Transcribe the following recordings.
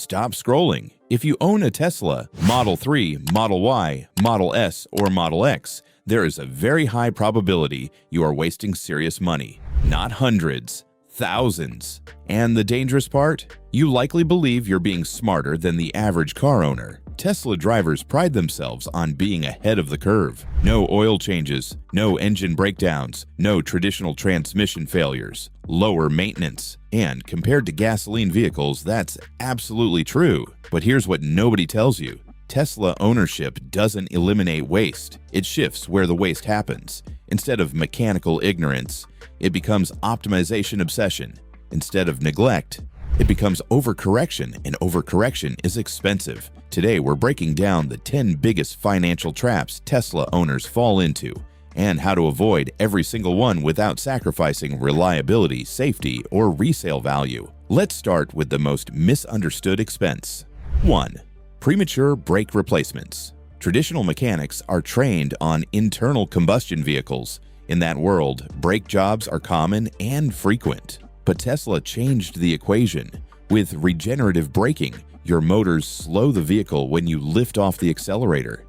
Stop scrolling. If you own a Tesla, Model 3, Model Y, Model S, or Model X, there is a very high probability you are wasting serious money. Not hundreds, thousands. And the dangerous part? You likely believe you're being smarter than the average car owner. Tesla drivers pride themselves on being ahead of the curve. No oil changes, no engine breakdowns, no traditional transmission failures, lower maintenance. And compared to gasoline vehicles, that's absolutely true. But here's what nobody tells you. Tesla ownership doesn't eliminate waste. It shifts where the waste happens. Instead of mechanical ignorance, it becomes optimization obsession. Instead of neglect, it becomes overcorrection, and overcorrection is expensive. Today, we're breaking down the 10 biggest financial traps Tesla owners fall into and how to avoid every single one without sacrificing reliability, safety, or resale value. Let's start with the most misunderstood expense. 1. Premature brake replacements. Traditional mechanics are trained on internal combustion vehicles. In that world, brake jobs are common and frequent. But Tesla changed the equation. With regenerative braking, your motors slow the vehicle when you lift off the accelerator.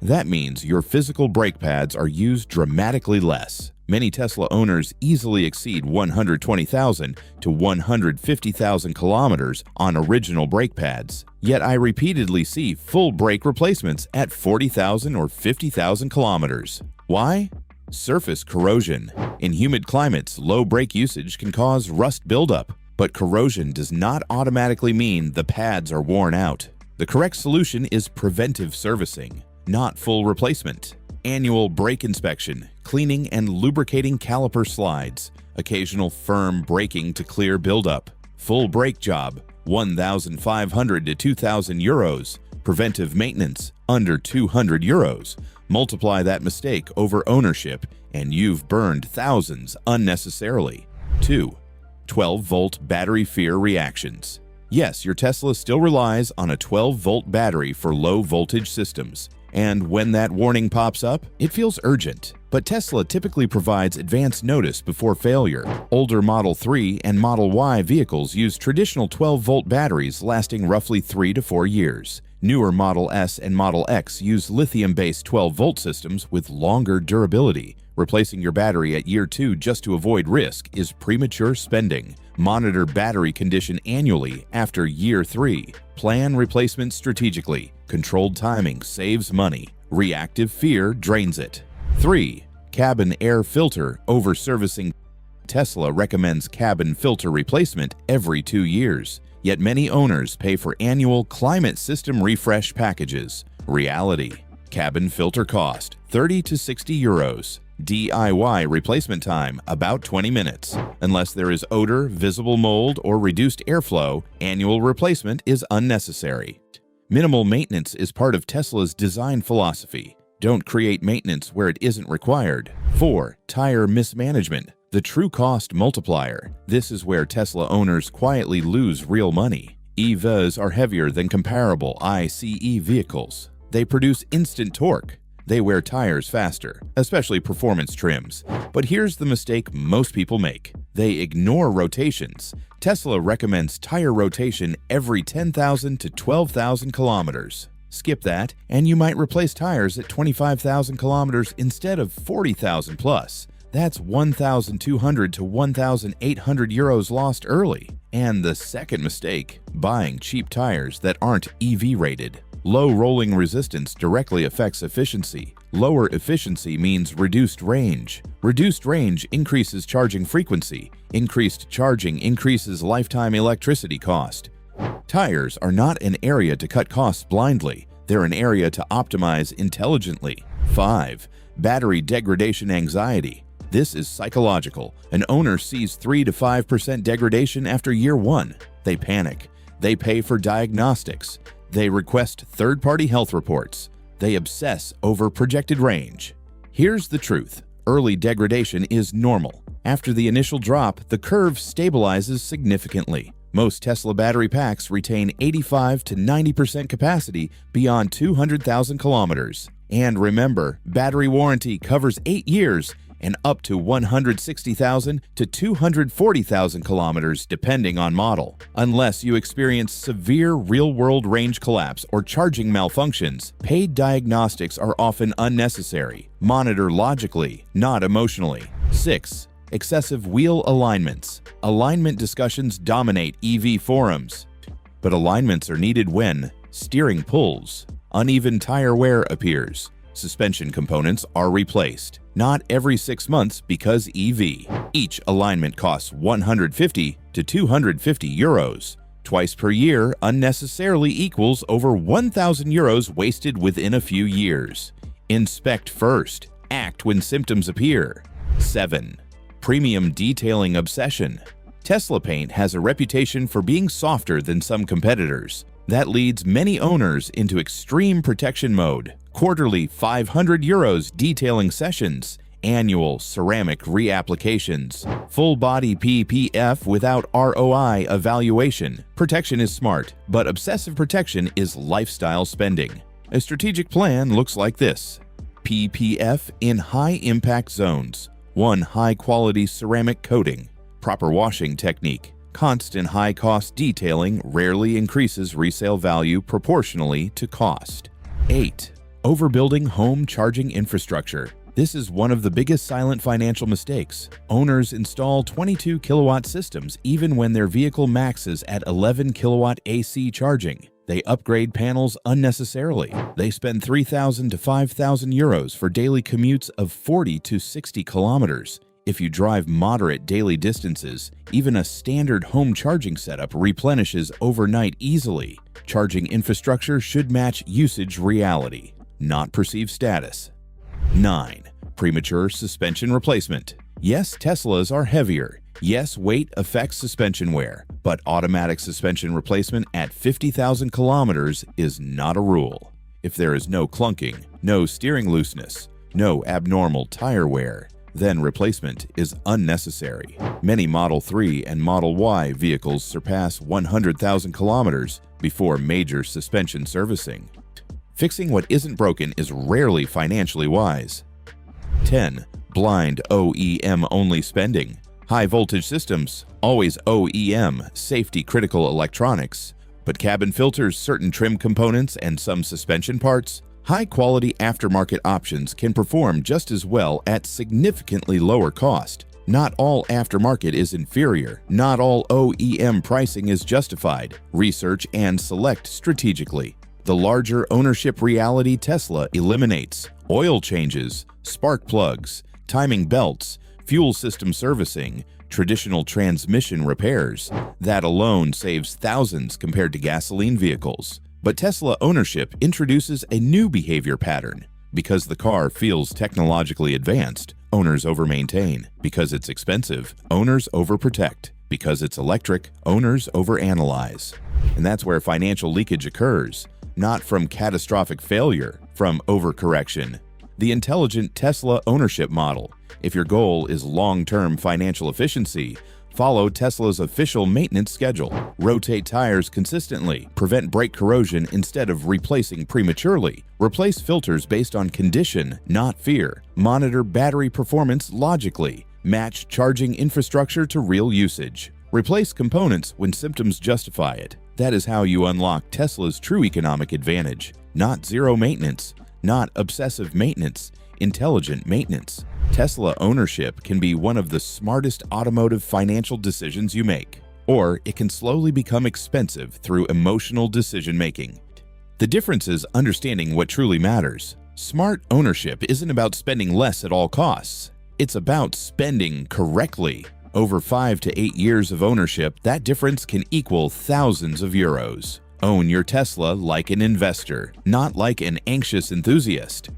That means your physical brake pads are used dramatically less. Many Tesla owners easily exceed 120,000 to 150,000 kilometers on original brake pads. Yet I repeatedly see full brake replacements at 40,000 or 50,000 kilometers. Why? Surface corrosion. In humid climates, low brake usage can cause rust buildup. But corrosion does not automatically mean the pads are worn out. The correct solution is preventive servicing, not full replacement. Annual brake inspection, cleaning and lubricating caliper slides, occasional firm braking to clear buildup. Full brake job, 1,500 to 2,000 euros. Preventive maintenance, under 200 euros. Multiply that mistake over ownership, and you've burned thousands unnecessarily. 2. 12-volt battery fear reactions. Yes, your Tesla still relies on a 12-volt battery for low-voltage systems. And when that warning pops up, it feels urgent. But Tesla typically provides advance notice before failure. Older Model 3 and Model Y vehicles use traditional 12-volt batteries lasting roughly 3 to 4 years. Newer Model S and Model X use lithium-based 12-volt systems with longer durability. Replacing your battery at year 2 just to avoid risk is premature spending. Monitor battery condition annually after year 3. Plan replacement strategically. Controlled timing saves money. Reactive fear drains it. 3. Cabin air filter over-servicing. Tesla recommends cabin filter replacement every 2 years. Yet many owners pay for annual climate system refresh packages. Reality. Cabin filter cost, 30 to 60 euros. DIY replacement time, about 20 minutes. Unless there is odor, visible mold, or reduced airflow, annual replacement is unnecessary. Minimal maintenance is part of Tesla's design philosophy. Don't create maintenance where it isn't required. 4. Tire mismanagement. The true cost multiplier. This is where Tesla owners quietly lose real money. EVs are heavier than comparable ICE vehicles. They produce instant torque. They wear tires faster, especially performance trims. But here's the mistake most people make. They ignore rotations. Tesla recommends tire rotation every 10,000 to 12,000 kilometers. Skip that, and you might replace tires at 25,000 kilometers instead of 40,000 plus. That's 1,200 to 1,800 euros lost early. And the second mistake, buying cheap tires that aren't EV rated. Low rolling resistance directly affects efficiency. Lower efficiency means reduced range. Reduced range increases charging frequency. Increased charging increases lifetime electricity cost. Tires are not an area to cut costs blindly. They're an area to optimize intelligently. 5. Battery degradation anxiety. This is psychological. An owner sees 3 to 5% degradation after year 1. They panic. They pay for diagnostics. They request third-party health reports. They obsess over projected range. Here's the truth. Early degradation is normal. After the initial drop, the curve stabilizes significantly. Most Tesla battery packs retain 85 to 90% capacity beyond 200,000 kilometers. And remember, battery warranty covers 8 years, and up to 160,000 to 240,000 kilometers depending on model. Unless you experience severe real-world range collapse or charging malfunctions, paid diagnostics are often unnecessary. Monitor logically, not emotionally. 6. Excessive wheel alignments. Alignment discussions dominate EV forums, but alignments are needed when steering pulls, uneven tire wear appears, suspension components are replaced. Not every 6 months because EV. Each alignment costs 150 to 250 euros. Twice per year unnecessarily equals over 1,000 euros wasted within a few years. Inspect first. Act when symptoms appear. 7. Premium detailing obsession. Tesla paint has a reputation for being softer than some competitors. That leads many owners into extreme protection mode. Quarterly 500 euros detailing sessions, annual ceramic reapplications, full body PPF without ROI evaluation. Protection is smart, but obsessive protection is lifestyle spending. A strategic plan looks like this. PPF in high impact zones. 1 high-quality ceramic coating, proper washing technique. Constant high-cost detailing rarely increases resale value proportionally to cost. 8. Overbuilding home charging infrastructure. This is one of the biggest silent financial mistakes. Owners install 22 kilowatt systems even when their vehicle maxes at 11 kilowatt AC charging. They upgrade panels unnecessarily. They spend 3,000 to 5,000 euros for daily commutes of 40 to 60 kilometers. If you drive moderate daily distances, even a standard home charging setup replenishes overnight easily. Charging infrastructure should match usage reality, not perceived status. 9. Premature suspension replacement. Yes, Teslas are heavier. Yes, weight affects suspension wear, but automatic suspension replacement at 50,000 kilometers is not a rule. If there is no clunking, no steering looseness, no abnormal tire wear, then replacement is unnecessary. Many Model 3 and Model Y vehicles surpass 100,000 kilometers before major suspension servicing. Fixing what isn't broken is rarely financially wise. 10. Blind OEM-only spending. High-voltage systems, always OEM, safety-critical electronics, but cabin filters, certain trim components, and some suspension parts, high-quality aftermarket options can perform just as well at significantly lower cost. Not all aftermarket is inferior. Not all OEM pricing is justified. Research and select strategically. The larger ownership reality Tesla eliminates oil changes, spark plugs, timing belts, fuel system servicing, traditional transmission repairs. That alone saves thousands compared to gasoline vehicles. But Tesla ownership introduces a new behavior pattern. Because the car feels technologically advanced, owners overmaintain. Because it's expensive, owners overprotect. Because it's electric, owners overanalyze. And that's where financial leakage occurs. Not from catastrophic failure, from overcorrection. The intelligent Tesla ownership model. If your goal is long-term financial efficiency, follow Tesla's official maintenance schedule. Rotate tires consistently. Prevent brake corrosion instead of replacing prematurely. Replace filters based on condition, not fear. Monitor battery performance logically. Match charging infrastructure to real usage. Replace components when symptoms justify it. That is how you unlock Tesla's true economic advantage. Not zero maintenance, not obsessive maintenance, intelligent maintenance. Tesla ownership can be one of the smartest automotive financial decisions you make, or it can slowly become expensive through emotional decision-making. The difference is understanding what truly matters. Smart ownership isn't about spending less at all costs. It's about spending correctly. Over 5 to 8 years of ownership, that difference can equal thousands of euros. Own your Tesla like an investor, not like an anxious enthusiast.